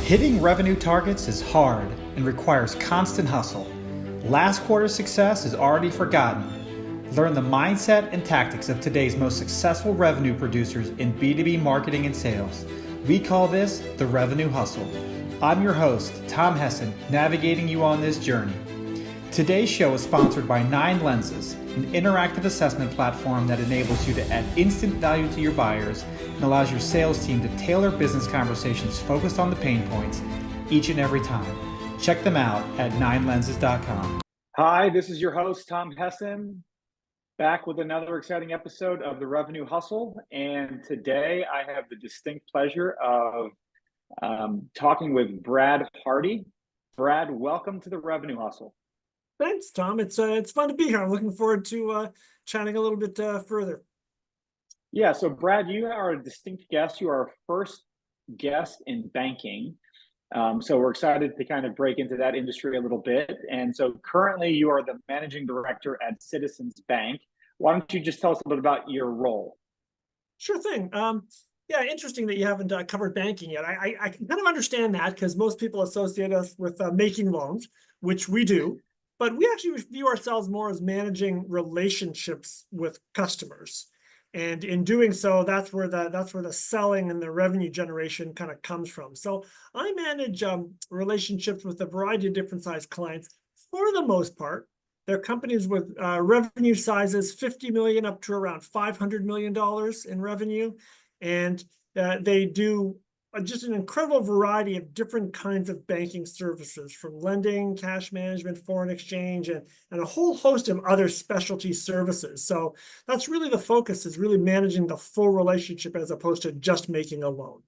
Hitting revenue targets is hard and requires constant hustle. Last quarter's success is already forgotten. Learn the mindset and tactics of today's most successful revenue producers in B2B marketing and sales. We call this the revenue hustle. I'm your host, Tom Hessen, navigating you on this journey. Today's show is sponsored by 9 Lenses, an interactive assessment platform that enables you to add instant value to your buyers and allows your sales team to tailor business conversations focused on the pain points each and every time. Check them out at 9lenses.com. Hi, this is your host, Tom Hessen, back with another exciting episode of the Revenue Hustle. And today I have the distinct pleasure of talking with Brad Hardy. Brad, welcome to the Revenue Hustle. Thanks, Tom. It's fun to be here. I'm looking forward to chatting a little bit further. Yeah, so Brad, you are a distinct guest. You are our first guest in banking. So we're excited to kind of break into that industry a little bit. And so currently you are the managing director at Citizens Bank. Why don't you just tell us a little bit about your role? Sure thing. Yeah, interesting that you haven't covered banking yet. I can kind of understand that because most people associate us with making loans, which we do. But we actually view ourselves more as managing relationships with customers. And in doing so, that's where the selling and the revenue generation kind of comes from. So I manage relationships with a variety of different size clients. For the most part, they're companies with revenue sizes 50 million up to around $500 million in revenue. And they do just an incredible variety of different kinds of banking services, from lending, cash management, foreign exchange, and a whole host of other specialty services. So that's really the focus, is really managing the full relationship as opposed to just making a loan.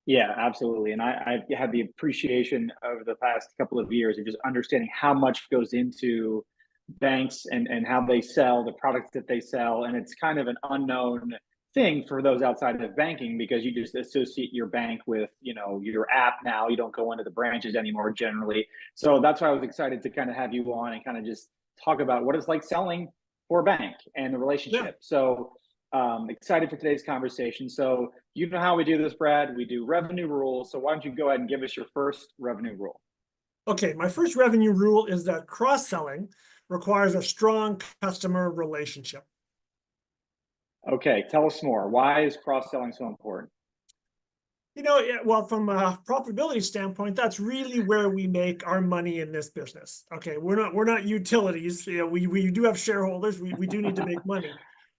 Yeah, absolutely. And I've had the appreciation over the past couple of years of just understanding how much goes into banks and how they sell, the products that they sell. And it's kind of an unknown thing for those outside of banking, because you just associate your bank with, your app now. You don't go into the branches anymore generally. So that's why I was excited to kind of have you on and kind of just talk about what it's like selling for a bank and the relationship. Yeah. So excited for today's conversation. So you know how we do this, Brad. We do revenue rules. So why don't you go ahead and give us your first revenue rule? Okay, my first revenue rule is that cross-selling requires a strong customer relationship. Okay, tell us more. Why is cross-selling so important? Well, from a profitability standpoint, that's really where we make our money in this business. Okay, we're not utilities. We do have shareholders. We do need to make money,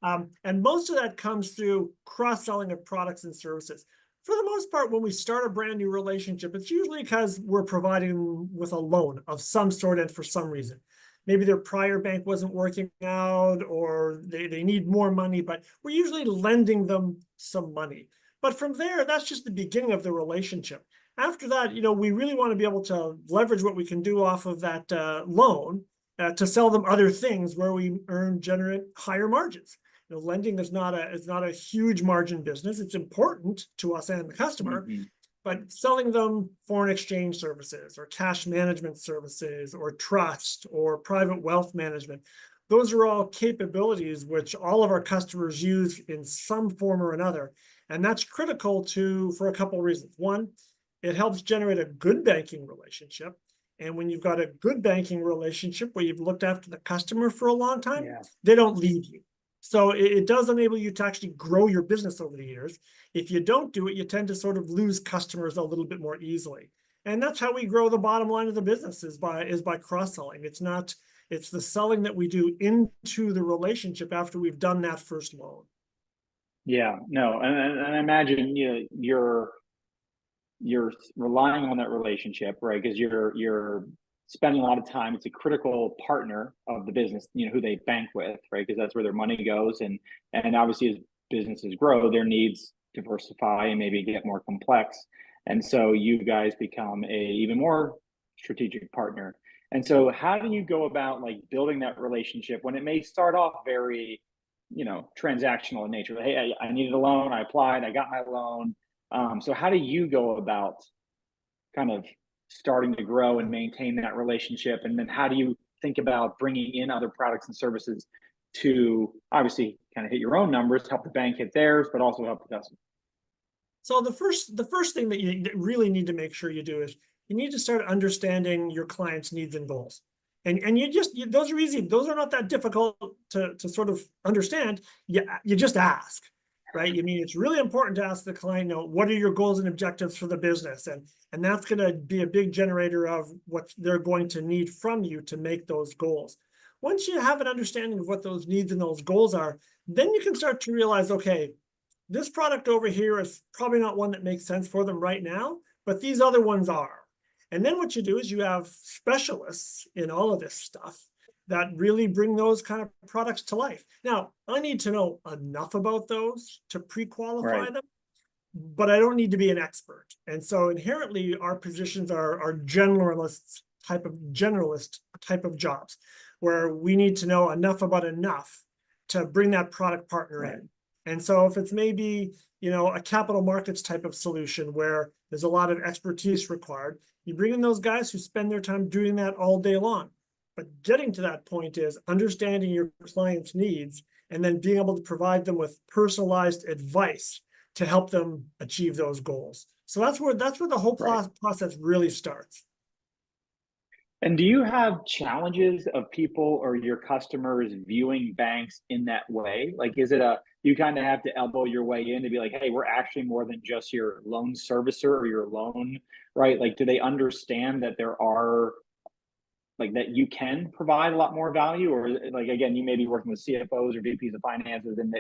and most of that comes through cross-selling of products and services. For the most part, when we start a brand new relationship, it's usually because we're providing them with a loan of some sort and for some reason. Maybe their prior bank wasn't working out, or they need more money, but we're usually lending them some money. But from there, that's just the beginning of the relationship. After that, we really want to be able to leverage what we can do off of that loan to sell them other things where we generate higher margins. Lending is not a huge margin business. It's important to us and the customer. Mm-hmm. But selling them foreign exchange services or cash management services or trust or private wealth management, those are all capabilities which all of our customers use in some form or another. And that's critical for a couple of reasons. One, it helps generate a good banking relationship. And when you've got a good banking relationship where you've looked after the customer for a long time, They don't leave you. So it does enable you to actually grow your business over the years. If you don't do it, you tend to sort of lose customers a little bit more easily. And that's how we grow the bottom line of the business, is by cross-selling. It's the selling that we do into the relationship after we've done that first loan. Yeah, no, and I imagine you're relying on that relationship, right? Because you're spending a lot of time. It's a critical partner of the business, who they bank with, right? Because that's where their money goes, and obviously as businesses grow, their needs diversify and maybe get more complex, and so you guys become a even more strategic partner. And so, how do you go about like building that relationship when it may start off very, transactional in nature? Like, hey, I needed a loan. I applied. I got my loan. So how do you go about kind of starting to grow and maintain that relationship? And then how do you think about bringing in other products and services to obviously kind of hit your own numbers, help the bank hit theirs, but also help the customer? So the first thing that you really need to make sure you do is you need to start understanding your client's needs and goals. And those are easy. Those are not that difficult to sort of understand. You just ask, right? You mean it's really important to ask the client, what are your goals and objectives for the business? And that's going to be a big generator of what they're going to need from you to make those goals. Once you have an understanding of what those needs and those goals are, then you can start to realize, okay, this product over here is probably not one that makes sense for them right now, but these other ones are. And then what you do is you have specialists in all of this stuff that really bring those kind of products to life. Now, I need to know enough about those to pre-qualify Right. them, but I don't need to be an expert. And so inherently our positions are generalist type of jobs where we need to know enough about enough to bring that product partner Right. in. And so if it's maybe, a capital markets type of solution where there's a lot of expertise required, you bring in those guys who spend their time doing that all day long. But getting to that point is understanding your client's needs and then being able to provide them with personalized advice to help them achieve those goals. So that's where the whole Right. process really starts. And do you have challenges of people or your customers viewing banks in that way? Like, is it you kind of have to elbow your way in to be like, hey, we're actually more than just your loan servicer or your loan, right? Like, do they understand that there are like that you can provide a lot more value, or like again, you may be working with CFOs or VPs of finances, and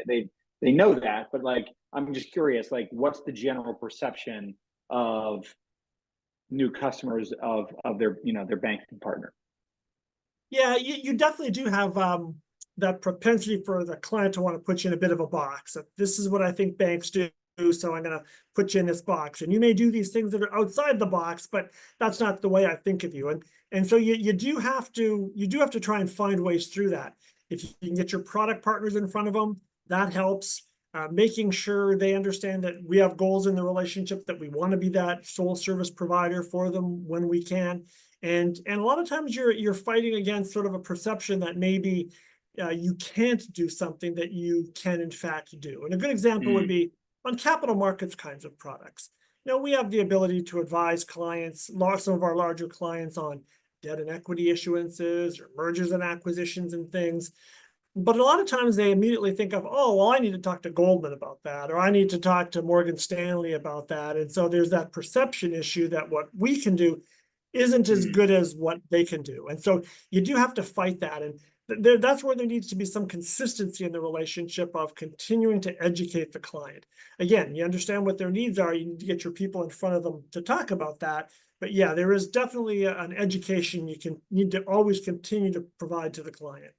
they know that, but like, I'm just curious, like, what's the general perception of new customers of their their banking partner? Yeah, you definitely do have that propensity for the client to want to put you in a bit of a box. This is what I think banks do, so I'm going to put you in this box. And you may do these things that are outside the box, but that's not the way I think of you. And so you do have to try and find ways through that. If you can get your product partners in front of them, that helps. Making sure they understand that we have goals in the relationship, that we want to be that sole service provider for them when we can. And a lot of times you're fighting against sort of a perception that maybe you can't do something that you can in fact do. And a good example would Mm, be on capital markets kinds of products. We have the ability to advise clients, some of our larger clients, on debt and equity issuances or mergers and acquisitions and things. But a lot of times they immediately think of, oh, well, I need to talk to Goldman about that, or I need to talk to Morgan Stanley about that. And so there's that perception issue that what we can do isn't as mm. good as what they can do. And so you do have to fight that. And that's where there needs to be some consistency in the relationship of continuing to educate the client. Again, you understand what their needs are. You need to get your people in front of them to talk about that. But yeah, there is definitely an education you need to always continue to provide to the client.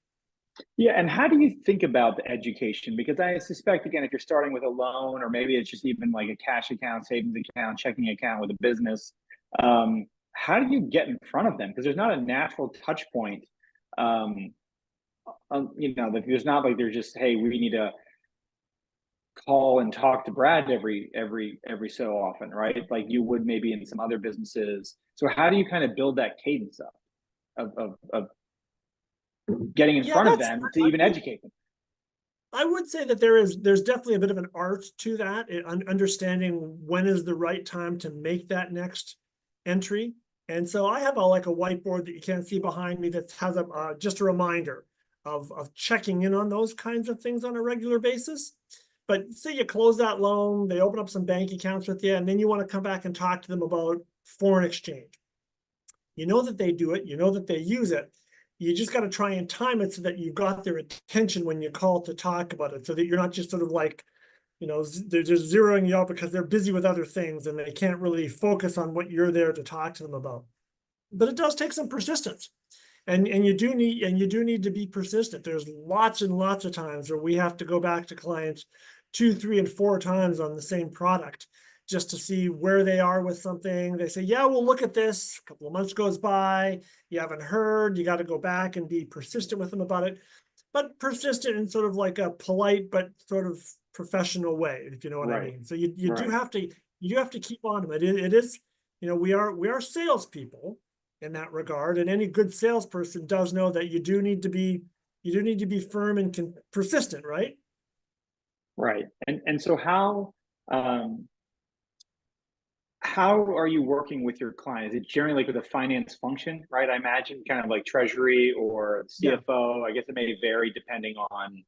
Yeah, and how do you think about the education? Because I suspect, again, if you're starting with a loan, or maybe it's just even like a cash account, savings account, checking account with a business, how do you get in front of them? Because there's not a natural touch point. Um, there's not like there's just, hey, we need to call and talk to Brad every so often, right? Like you would maybe in some other businesses. So how do you kind of build that cadence up of getting in Yeah, front of them to even educate them? I would say that there's definitely a bit of an art to that, understanding when is the right time to make that next entry. And so I have like a whiteboard that you can't see behind me that has just a reminder of checking in on those kinds of things on a regular basis. But say you close that loan, they open up some bank accounts with you, and then you want to come back and talk to them about foreign exchange. You know that they do it, you know that they use it. You just got to try and time it so that you've got their attention when you call to talk about it, so that you're not just sort of like, they're just zeroing you out because they're busy with other things and they can't really focus on what you're there to talk to them about. But it does take some persistence. And you do need to be persistent. There's lots and lots of times where we have to go back to clients 2, 3, and 4 times on the same product just to see where they are with something. They say, yeah, we'll look at this. A couple of months goes by, you haven't heard, you got to go back and be persistent with them about it, but persistent in sort of like a polite but sort of professional way, if you know what I Right, mean. So you do right. have to keep on them. It is, we are salespeople in that regard, and any good salesperson does know that you do need to be firm and persistent, right? Right. And so how how are you working with your client? Is it generally like with a finance function, right? I imagine kind of like treasury or Yeah. CFO. I guess it may vary depending on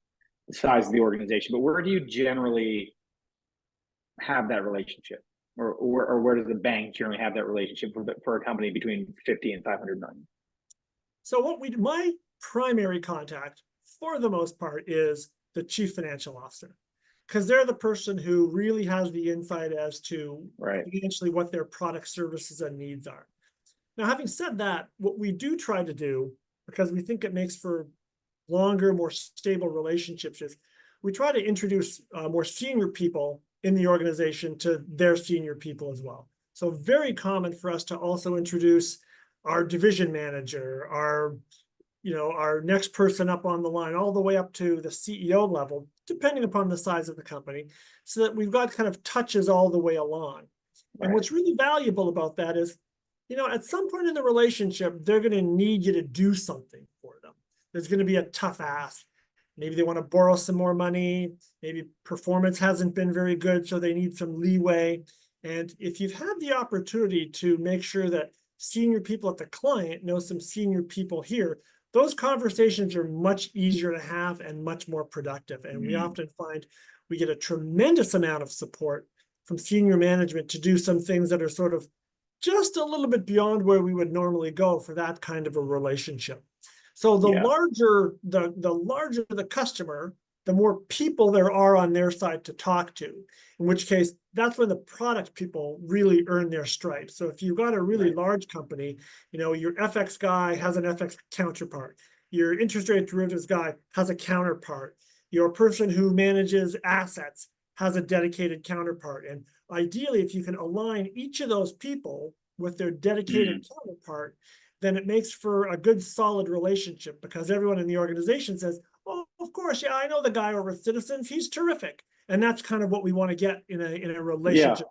the size of the organization, but where do you generally have that relationship? Or where does the bank generally have that relationship for a company between 50 and 500 million? So my primary contact for the most part is the chief financial officer, because they're the person who really has the insight as to Right. financially what their product services and needs are. Now, having said that, what we do try to do, because we think it makes for longer, more stable relationships, is we try to introduce more senior people in the organization to their senior people as well. So very common for us to also introduce our division manager, our next person up on the line, all the way up to the CEO level, depending upon the size of the company, so that we've got kind of touches all the way along. And Right. what's really valuable about that is, at some point in the relationship, they're going to need you to do something for them. There's going to be a tough ask. Maybe they want to borrow some more money. Maybe performance hasn't been very good, so they need some leeway. And if you've had the opportunity to make sure that senior people at the client know some senior people here, those conversations are much easier to have and much more productive. And we Mm. often find we get a tremendous amount of support from senior management to do some things that are sort of just a little bit beyond where we would normally go for that kind of a relationship. So the Yeah. larger the customer, the more people there are on their side to talk to, in which case that's when the product people really earn their stripes. So if you've got a really Right. large company, your FX guy has an FX counterpart, your interest rate derivatives guy has a counterpart, your person who manages assets has a dedicated counterpart. And ideally, if you can align each of those people with their dedicated Mm. counterpart, then it makes for a good solid relationship, because everyone in the organization says, oh, of course, yeah, I know the guy over at Citizens, he's terrific. And that's kind of what we want to get in a Yeah. relationship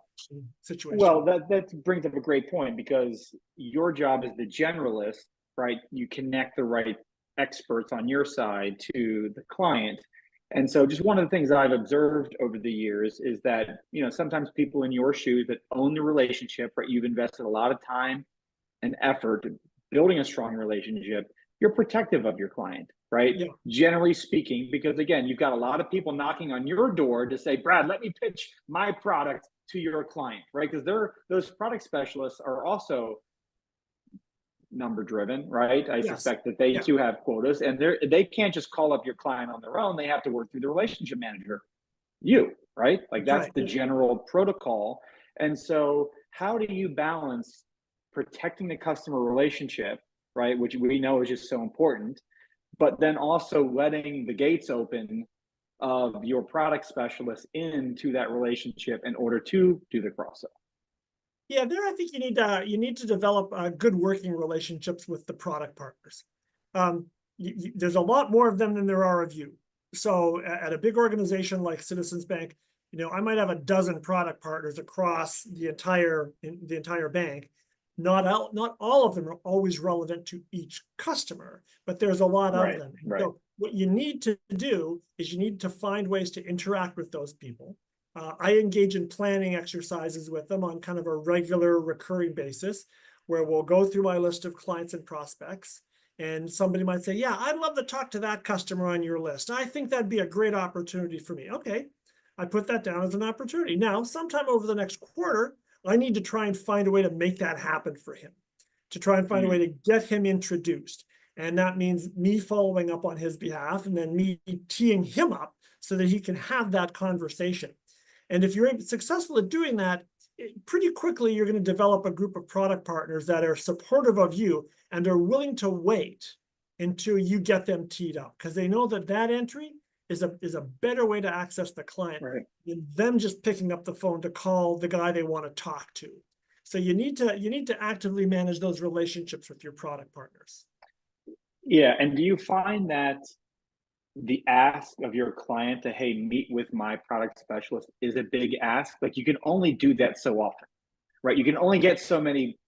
situation. Well, that brings up a great point because your job as the generalist, right? You connect the right experts on your side to the client. And so just one of the things I've observed over the years is that, sometimes people in your shoes that own the relationship, right? You've invested a lot of time and effort building a strong relationship, you're protective of your client, right? Yeah, Generally speaking, because again, you've got a lot of people knocking on your door to say, Brad, let me pitch my product to your client, right? Because those product specialists are also number driven, right? I yes, suspect that they yeah, too have quotas, and they can't just call up your client on their own. They have to work through the relationship manager, you, right? Like that's that's right. the Yeah. general protocol. And so, how do you balance protecting the customer relationship, right? Which we know is just so important, but then also letting the gates open of your product specialist into that relationship in order to do the cross sell. Yeah, there I think you need to develop good working relationships with the product partners. There's a lot more of them than there are of you. So at a big organization like Citizens Bank, I might have a dozen product partners across the entire bank. Not all of them are always relevant to each customer, but there's a lot of Right, them. And right, so what you need to do is you need to find ways to interact with those people. I engage in planning exercises with them on kind of a regular, recurring basis, where we'll go through my list of clients and prospects. And somebody might say, yeah, I'd love to talk to that customer on your list. I think that'd be a great opportunity for me. Okay, I put that down as an opportunity. Now, sometime over the next quarter, I need to try and find a way to make that happen for him, to try and find a way mm, to get him introduced. And that means me following up on his behalf and then me teeing him up so that he can have that conversation. And if you're successful at doing that, pretty quickly you're going to develop a group of product partners that are supportive of you and are willing to wait until you get them teed up, because they know that that entry is a better way to access the client right. than them just picking up the phone to call the guy they want to talk to. So you need to actively manage those relationships with your product partners. Yeah, and do you find that the ask of your client to, hey, meet with my product specialist is a big ask? Like you can only do that so often, right? You can only get so many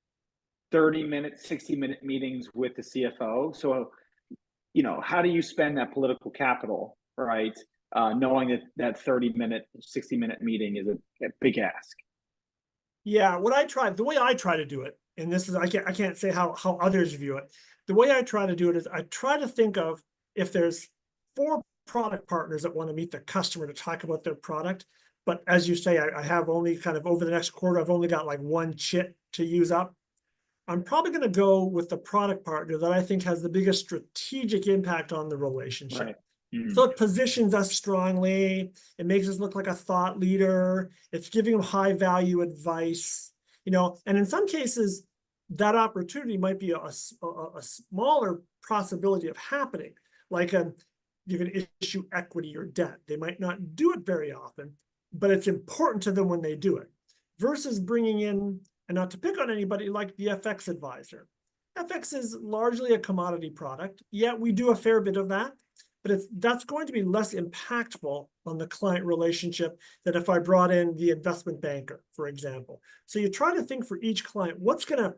30-minute, 60-minute meetings with the CFO. So, how do you spend that political capital, right? Knowing that 30-minute, 60-minute meeting is a big ask. Yeah, the way I try to do it, and this is, I can't say how others view it. The way I try to do it is I try to think of, if there's 4 product partners that want to meet the customer to talk about their product, but as you say, I have only kind of, over the next quarter, I've only got like 1 chit to use up. I'm probably going to go with the product partner that I think has the biggest strategic impact on the relationship. Right. Mhm. So it positions us strongly. It makes us look like a thought leader. It's giving them high value advice, and in some cases, that opportunity might be a smaller possibility of happening. Like you can issue equity or debt. They might not do it very often, but it's important to them when they do it. Versus bringing in, and not to pick on anybody, like the FX advisor. FX is largely a commodity product. Yeah, we do a fair bit of that, but that's going to be less impactful on the client relationship than if I brought in the investment banker, for example. So you try to think for each client, what's gonna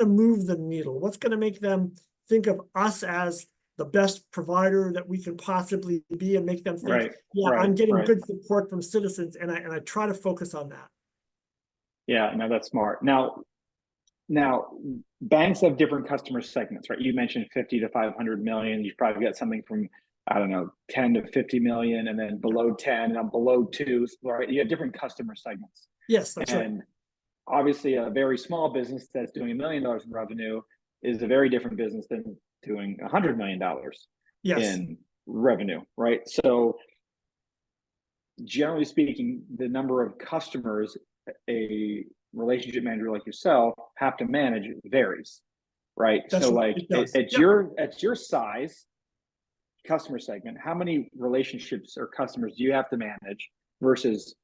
move the needle? What's gonna make them think of us as the best provider that we can possibly be, and make them think, Right. yeah, Right. I'm getting Right. good support from citizens, and I try to focus on that. Yeah, no, that's smart. Now, banks have different customer segments, right? You mentioned 50 to 500 million. You've probably got something from, I don't know, 10 to 50 million, and then below 10 and below 2, right? You have different customer segments. Yes, that's right. And obviously, a very small business that's doing $1 million in revenue is a very different business than doing $100 million Yes, in revenue, right? So, generally speaking, the number of customers a relationship manager like yourself have to manage varies, right? that's So right. like It does. at Yep. your size customer segment, how many relationships or customers do you have to manage versus,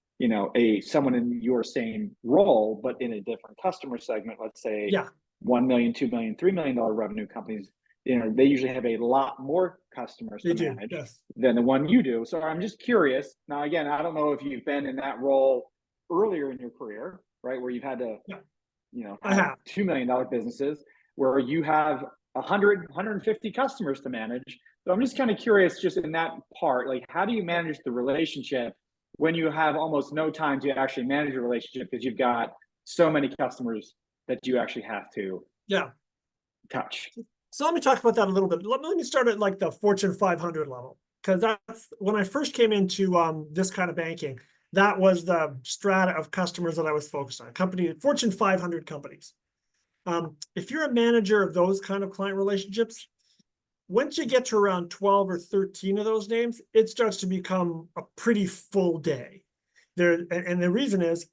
someone in your same role but in a different customer segment? Let's say Yeah, 1 million, 2 million, $3 million revenue companies, they usually have a lot more customers they to do. manage Yes. than the one you do. So I'm just curious. Now, again, I don't know if you've been in that role earlier in your career, right, where you've had to, Yeah, I have have. $2 million businesses where you have 150 customers to manage. So I'm just kind of curious, just in that part, like, how do you manage the relationship when you have almost no time to actually manage a relationship because you've got so many customers that you actually have to Yeah. touch? So let me talk about that a little bit. Let me start at like the Fortune 500 level, because that's when I first came into this kind of banking. That was the strata of customers that I was focused on. Fortune 500 companies. If you're a manager of those kind of client relationships, once you get to around 12 or 13 of those names, it starts to become a pretty full day. And the reason is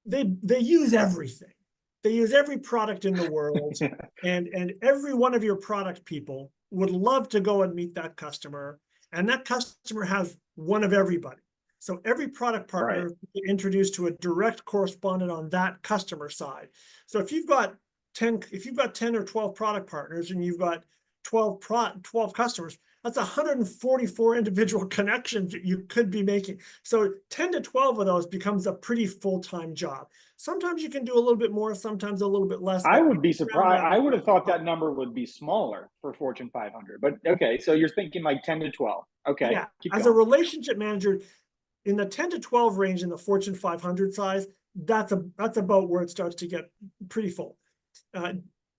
they use everything. They use every product in the world, and every one of your product people would love to go and meet that customer, and that customer has one of everybody. So every product Right. partner introduced to a direct correspondent on that customer side. So if you've got 10 or 12 product partners and you've got 12 customers, that's 144 individual connections that you could be making. So 10 to 12 of those becomes a pretty full-time job. Sometimes you can do a little bit more, sometimes a little bit less. I But would be around surprised. that, I would have thought that number would be smaller for Fortune 500. But okay, so you're thinking like 10 to 12. Okay, yeah, keep as a going. relationship manager in the 10 to 12 range in the Fortune 500 size, that's about where it starts to get pretty full.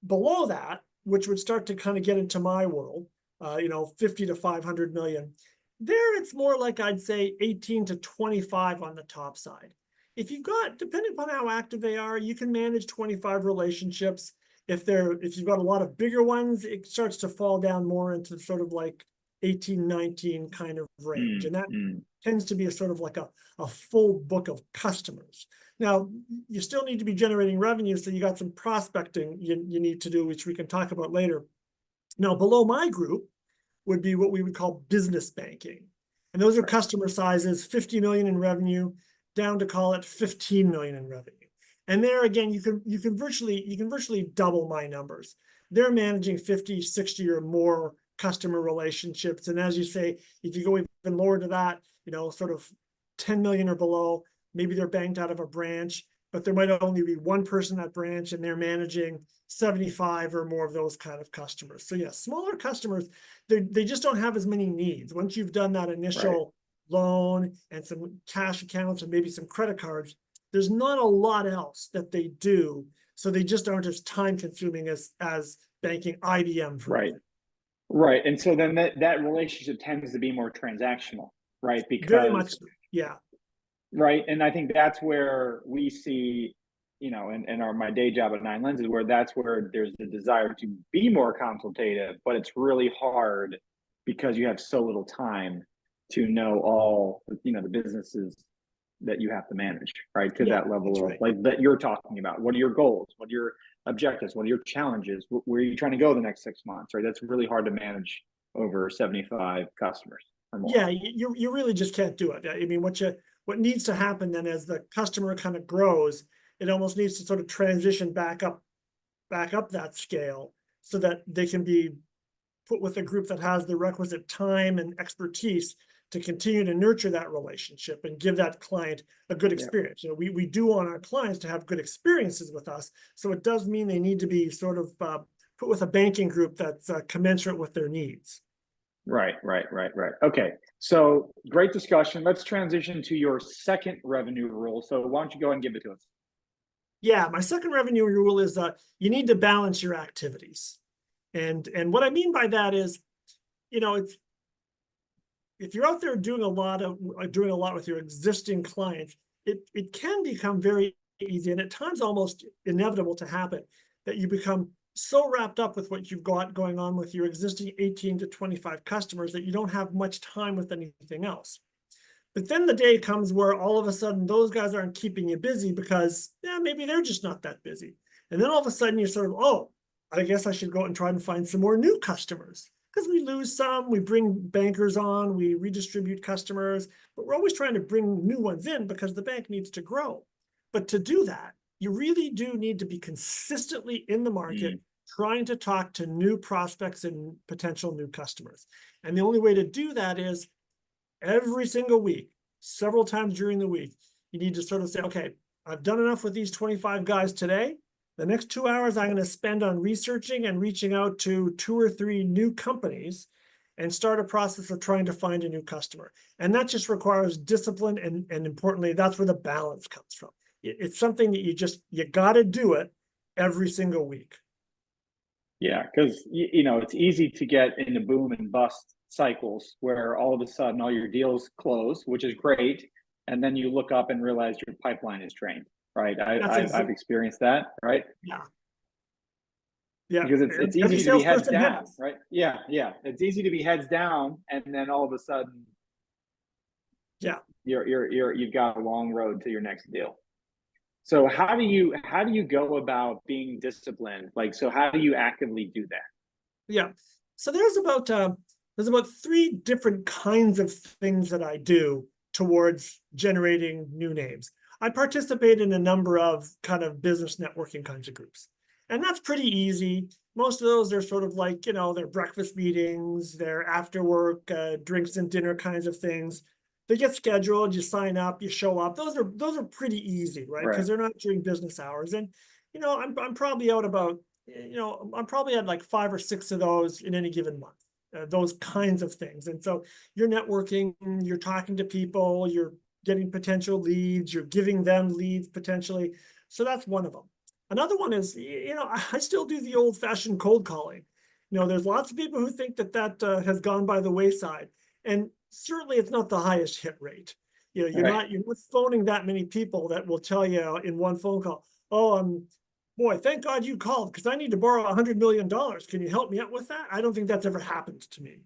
Below that, which would start to kind of get into my world, 50 to 500 million. There, it's more like, I'd say, 18 to 25 on the top side. If you've got, depending upon how active they are, you can manage 25 relationships. If you've got a lot of bigger ones, it starts to fall down more into sort of like 18, 19 kind of range. And that tends to be a sort of like a full book of customers. Now, you still need to be generating revenue, so you got some prospecting you need to do, which we can talk about later. Now, below my group would be what we would call business banking. And those are Right. customer sizes, 50 million in revenue, down to, call it, 15 million in revenue. And there again, you can virtually double my numbers. They're managing 50, 60 or more customer relationships. And as you say, if you go even lower to that, sort of 10 million or below, maybe they're banked out of a branch, but there might only be one person at branch and they're managing 75 or more of those kind of customers. So yeah, smaller customers, they just don't have as many needs. Once you've done that initial loan and some cash accounts and maybe some credit cards, there's not a lot else that they do. So they just aren't as time consuming as banking IBM, for Right. example. Right. And so then that relationship tends to be more transactional, right? Very much Because, so. Yeah. right. And I think that's where we see, in my day job at Nine Lenses, where that's where there's the desire to be more consultative, but it's really hard because you have so little time to know all, the businesses that you have to manage, right? To Yeah, that level that's of right. like that you're talking about. What are your goals? What are your objectives? What are your challenges? Where are you trying to go the next 6 months, right? That's really hard to manage over 75 customers or more. Yeah, you really just can't do it. I mean, what needs to happen then as the customer kind of grows, it almost needs to sort of transition back up that scale so that they can be put with a group that has the requisite time and expertise to continue to nurture that relationship and give that client a good Yeah. experience. We do want our clients to have good experiences with us. So it does mean they need to be sort of put with a banking group that's commensurate with their needs. Right. Okay. So great discussion. Let's transition to your second revenue rule. So why don't you go ahead and give it to us? Yeah, my second revenue rule is you need to balance your activities. And what I mean by that is, it's if you're out there doing a lot with your existing clients, it can become very easy and at times almost inevitable to happen that you become so wrapped up with what you've got going on with your existing 18 to 25 customers that you don't have much time with anything else. But then the day comes where all of a sudden those guys aren't keeping you busy because maybe they're just not that busy. And then all of a sudden you're sort of, oh, I guess I should go out and try and find some more new customers. Because we lose some, we bring bankers on, we redistribute customers, but we're always trying to bring new ones in because the bank needs to grow. But to do that, you really do need to be consistently in the market, trying to talk to new prospects and potential new customers. And the only way to do that is every single week, several times during the week, you need to sort of say, okay, I've done enough with these 25 guys today. The next 2 hours I'm going to spend on researching and reaching out to 2 or 3 new companies and start a process of trying to find a new customer. And that just requires discipline. And importantly, that's where the balance comes from. It's something that you got to do it every single week. Yeah, because it's easy to get into boom and bust cycles where all of a sudden all your deals close, which is great, and then you look up and realize your pipeline is drained. Right, I've experienced that. Right. Yeah. Yeah. Because it's Every easy to be heads salesperson down. has. Right. Yeah. It's easy to be heads down, and then all of a sudden, Yeah. you've got a long road to your next deal. So how do you go about being disciplined? Like, so how do you actively do that? Yeah. So there's about 3 different kinds of things that I do towards generating new names. I participate in a number of kind of business networking kinds of groups. And that's pretty easy. Most of those are sort of like, they're breakfast meetings, they're after work, drinks and dinner kinds of things. They get scheduled, you sign up, you show up. Those are pretty easy, right? Right. Because they're not during business hours. And I'm probably out about I'm probably at like 5 or 6 of those in any given month, those kinds of things. And so you're networking, you're talking to people, you're getting potential leads, you're giving them leads potentially. So that's one of them. Another one is, I still do the old fashioned cold calling. There's lots of people who think that has gone by the wayside. And certainly it's not the highest hit rate. You're Right. not phoning that many people that will tell you in one phone call, oh, boy, thank God you called because I need to borrow $100 million. Can you help me out with that? I don't think that's ever happened to me.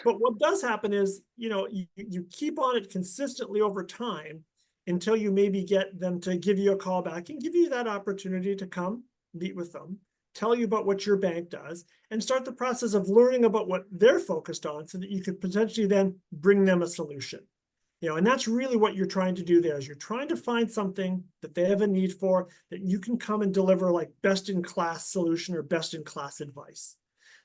But what does happen is, you keep on it consistently over time until you maybe get them to give you a call back and give you that opportunity to come meet with them, tell you about what your bank does, and start the process of learning about what they're focused on so that you could potentially then bring them a solution. And that's really what you're trying to do there is you're trying to find something that they have a need for that you can come and deliver like best in class solution or best in class advice.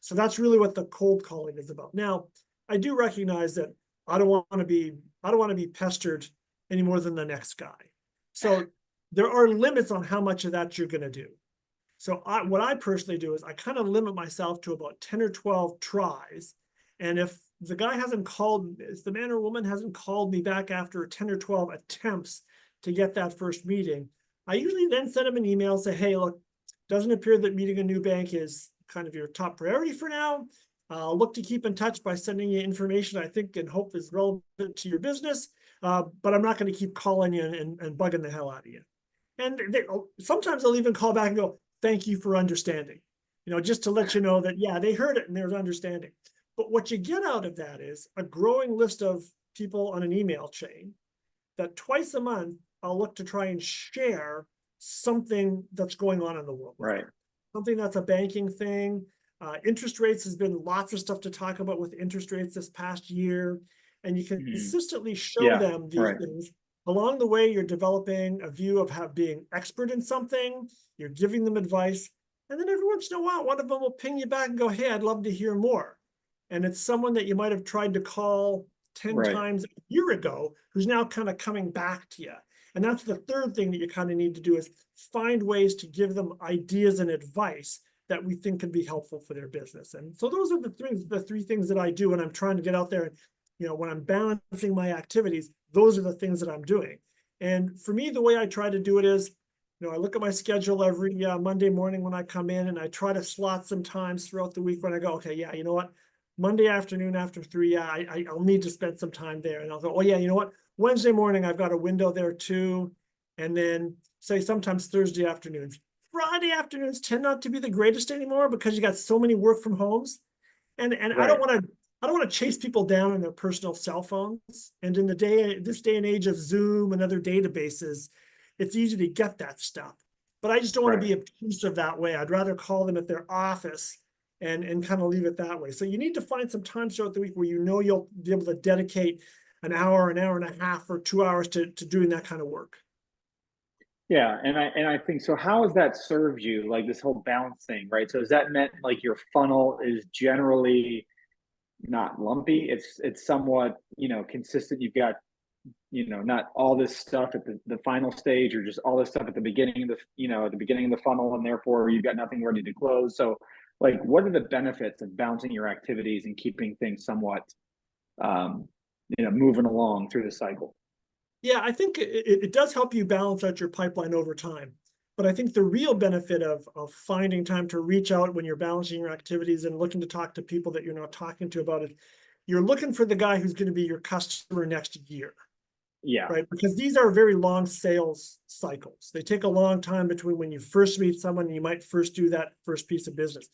So that's really what the cold calling is about. Now, I do recognize that I don't want to be pestered any more than the next guy. So there are limits on how much of that you're going to do. So what I personally do is I kind of limit myself to about 10 or 12 tries. And if the man or woman hasn't called me back after 10 or 12 attempts to get that first meeting, I usually then send them an email, say, hey, look, doesn't appear that meeting a new bank is kind of your top priority for now. I'll look to keep in touch by sending you information I think and hope is relevant to your business, but I'm not going to keep calling you and bugging the hell out of you. And sometimes they'll even call back and go, thank you for understanding, just to let you know that, yeah, they heard it and there's understanding. But what you get out of that is a growing list of people on an email chain that twice a month I'll look to try and share something that's going on in the world. Right. Something that's a banking thing. Interest rates has been lots of stuff to talk about with interest rates this past year. And you can consistently show them these things. Along the way, you're developing a view of being expert in something. You're giving them advice. And then every once in a while, one of them will ping you back and go, hey, I'd love to hear more. And it's someone that you might have tried to call 10 times a year ago, who's now kind of coming back to you. And that's the third thing that you kind of need to do, is find ways to give them ideas and advice that we think can be helpful for their business. And so those are the three things that I do when I'm trying to get out there. When I'm balancing my activities, those are the things that I'm doing. And for me, the way I try to do it is, I look at my schedule every Monday morning when I come in, and I try to slot some times throughout the week when I go, okay, yeah, you know what? Monday afternoon after 3, I'll need to spend some time there. And I'll go, oh yeah, you know what? Wednesday morning, I've got a window there too. And then say sometimes Thursday afternoons. Friday afternoons tend not to be the greatest anymore because you got so many work from homes. And I don't want to chase people down on their personal cell phones. And in this day and age of Zoom and other databases, it's easy to get that stuff. But I just don't want to be obtrusive that way. I'd rather call them at their office and kind of leave it that way. So you need to find some time throughout the week where you'll be able to dedicate an hour and a half, or 2 hours to doing that kind of work. Yeah, and I think so. How has that served you, like this whole balance thing, right? So has that meant like your funnel is generally not lumpy? It's somewhat, consistent. You've got, not all this stuff at the final stage, or just all this stuff at the beginning of at the beginning of the funnel, and therefore you've got nothing ready to close. So like, what are the benefits of balancing your activities and keeping things somewhat, moving along through the cycle? Yeah, I think it does help you balance out your pipeline over time. But I think the real benefit of finding time to reach out when you're balancing your activities and looking to talk to people that you're not talking to about it, you're looking for the guy who's going to be your customer next year. Yeah. Right. Because these are very long sales cycles. They take a long time between when you first meet someone and you might first do that first piece of business.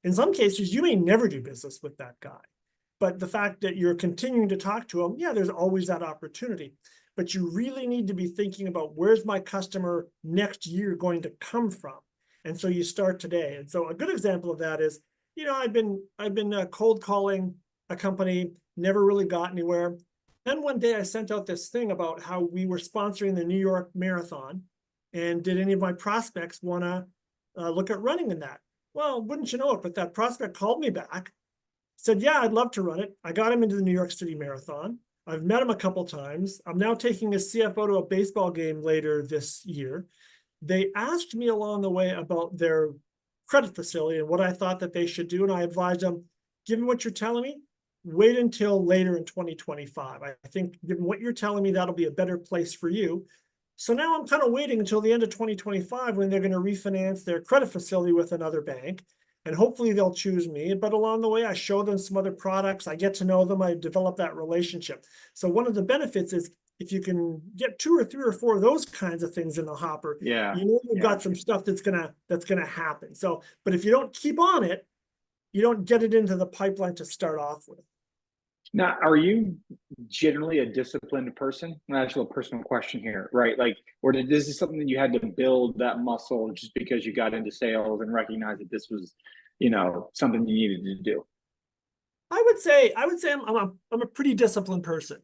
In some cases, you may never do business with that guy. But the fact that you're continuing to talk to him, yeah, there's always that opportunity. But you really need to be thinking about, where's my customer next year going to come from? And so you start today. And so a good example of that is, I've been cold calling a company, never really got anywhere. Then one day I sent out this thing about how we were sponsoring the New York Marathon, and did any of my prospects want to look at running in that? Well, wouldn't you know it, but that prospect called me back, said, yeah, I'd love to run it. I got him into the New York City Marathon. I've met him a couple times. I'm now taking a CFO to a baseball game later this year. They asked me along the way about their credit facility and what I thought that they should do. And I advised them, given what you're telling me, wait until later in 2025. I think given what you're telling me, that'll be a better place for you. So now I'm kind of waiting until the end of 2025 when they're going to refinance their credit facility with another bank. And hopefully they'll choose me. But along the way, I show them some other products. I get to know them. I develop that relationship. So one of the benefits is, if you can get 2 or 3 or 4 of those kinds of things in the hopper, you've got some stuff that's gonna happen. So, but if you don't keep on it, you don't get it into the pipeline to start off with. Now, are you generally a disciplined person? That's a personal question here, right? Like, or this is something that you had to build that muscle just because you got into sales and recognized that this was, something you needed to do? I would say I'm a pretty disciplined person,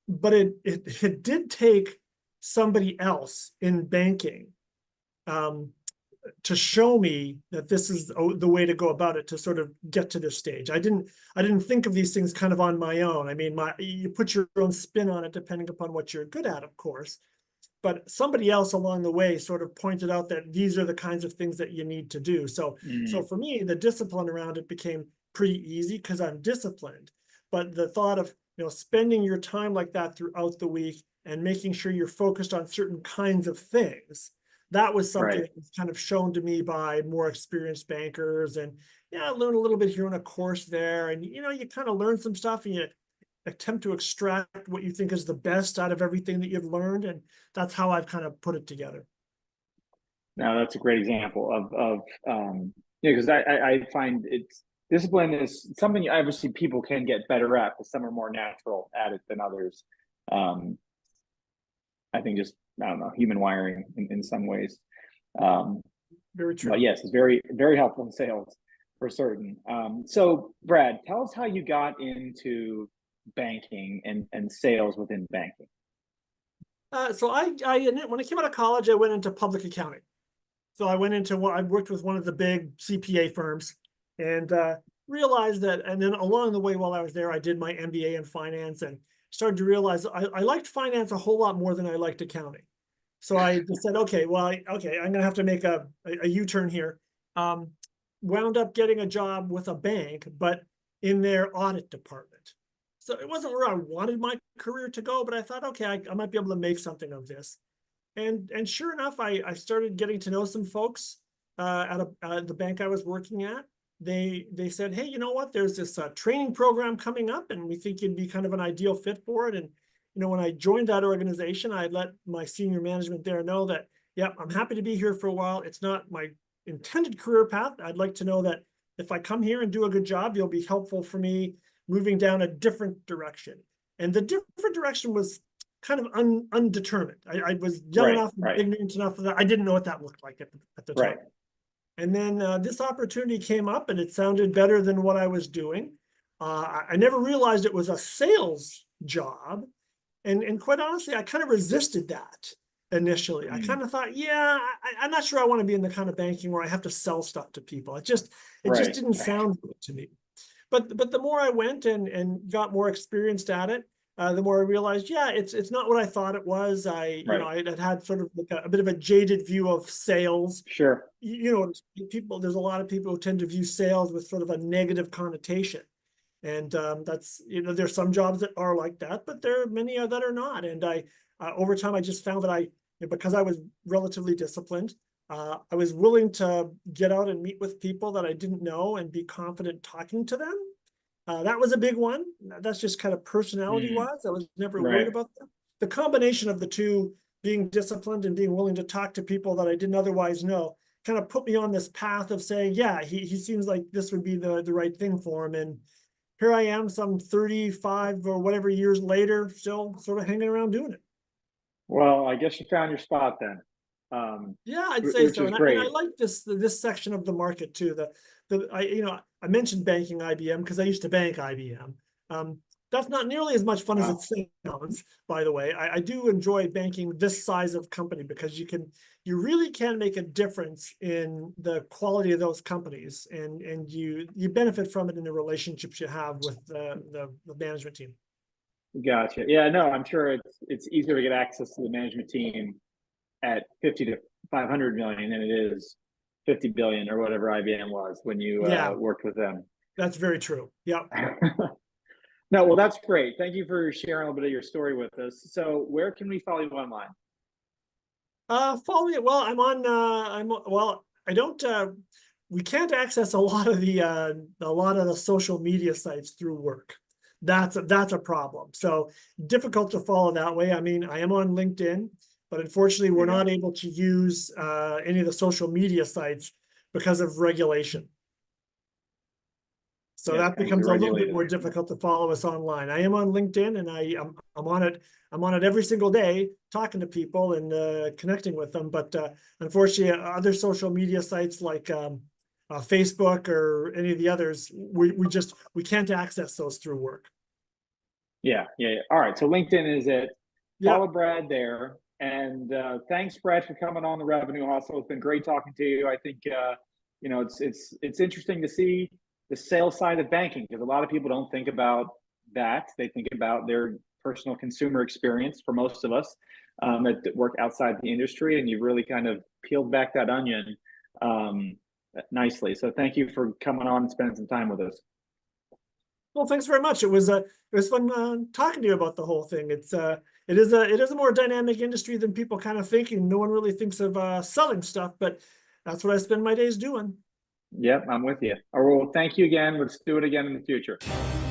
but it did take somebody else in banking to show me that this is the way to go about it, to sort of get to this stage. I didn't think of these things kind of on my own. I mean, you put your own spin on it depending upon what you're good at, of course. But somebody else along the way sort of pointed out that these are the kinds of things that you need to do. So for me, the discipline around it became pretty easy because I'm disciplined. But the thought of spending your time like that throughout the week and making sure you're focused on certain kinds of things. That was something Right. that was kind of shown to me by more experienced bankers. And yeah, I learned a little bit here in a course there. And you kind of learn some stuff and you attempt to extract what you think is the best out of everything that you've learned. And that's how I've kind of put it together. Now that's a great example of because I find it's discipline is something obviously people can get better at, but some are more natural at it than others. Um, I think just I don't know human wiring in some ways. Um, Very but true. yes, it's very very helpful in sales for certain. So Brad, tell us how you got into banking and sales within banking. So when I came out of college, I went into public accounting. So I went into I worked with one of the big CPA firms and realized that, and then along the way while I was there, I did my MBA in finance and started to realize I liked finance a whole lot more than I liked accounting. So I just said, okay, well, okay, I'm gonna have to make a U-turn here. Um, Wound up getting a job with a bank, but in their audit department. So it wasn't where I wanted my career to go, but I thought, okay, I might be able to make something of this. And sure enough, I started getting to know some folks at the bank I was working at. They said, hey, you know what? There's this training program coming up, and we think you'd be kind of an ideal fit for it. And when I joined that organization, I let my senior management there know that, yeah, I'm happy to be here for a while. It's not my intended career path. I'd like to know that if I come here and do a good job, you'll be helpful for me moving down a different direction. And the different direction was kind of undetermined. I was young Right, enough and right, ignorant enough that I didn't know what that looked like at the right. time. And then this opportunity came up and it sounded better than what I was doing. I never realized it was a sales job. And quite honestly, I kind of resisted that initially. I Mm, kind of thought, yeah, I'm not sure I want to be in the kind of banking where I have to sell stuff to people. It just right, didn't right, sound good to me. But the more I went and got more experienced at it, the more I realized, yeah, it's not what I thought it was. right. I had sort of like a bit of a jaded view of sales. Sure. There's a lot of people who tend to view sales with sort of a negative connotation. And that's, there's some jobs that are like that, but there are many that are not. And over time, I just found that because I was relatively disciplined, I was willing to get out and meet with people that I didn't know and be confident talking to them. That was a big one. That's just kind of personality Mm, wise. I was never worried right. about that. The combination of the two, being disciplined and being willing to talk to people that I didn't otherwise know, kind of put me on this path of saying, yeah, he seems like this would be the right thing for him. And here I am, some 35 or whatever years later, still sort of hanging around doing it. Well, I guess you found your spot then, Yeah, I'd say which so. is And I great. like this section of the market too. I mentioned banking IBM because I used to bank IBM. That's not nearly as much fun as it Wow. sounds, by the way. I do enjoy banking this size of company because you really can make a difference in the quality of those companies, and you benefit from it in the relationships you have with the management team. Gotcha. Yeah, no, I'm sure it's easier to get access to the management team at 50 to 500 million than it is 50 billion or whatever IBM was when you Yeah, worked with them. that's very true. Yeah. No, well, that's great. Thank you for sharing a little bit of your story with us. So, where can we follow you online? Follow me. Well, I don't, we can't access a lot of the social media sites through work. That's a problem. So difficult to follow that way. I mean, I am on LinkedIn, but unfortunately we're Okay. not able to use, any of the social media sites because of regulation. So Yes, that banks are becomes a little bit regulated. more difficult to follow us online. I am on LinkedIn and I'm on it. I'm on it every single day, talking to people and connecting with them. But unfortunately, other social media sites like Facebook or any of the others, we can't access those through work. Yeah, yeah, yeah. All right. So LinkedIn is it. Yeah, Follow Brad there. And thanks, Brad, for coming on the Revenue Hustle. It's been great talking to you. I think it's interesting to see the sales side of banking because a lot of people don't think about that. They think about their personal consumer experience for most of us that work outside the industry, and you've really kind of peeled back that onion nicely. So thank you for coming on and spending some time with us. Well, thanks very much. It was fun talking to you about the whole thing. It is a more dynamic industry than people kind of think, and no one really thinks of selling stuff, but that's what I spend my days doing. Yep, I'm with you. All right, well, thank you again. Let's do it again in the future.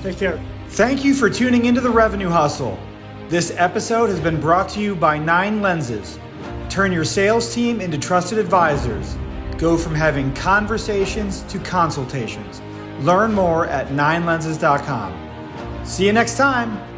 Take care. Thank you for tuning into the Revenue Hustle. This episode has been brought to you by 9 Lenses. Turn your sales team into trusted advisors. Go from having conversations to consultations. Learn more at 9lenses.com. See you next time.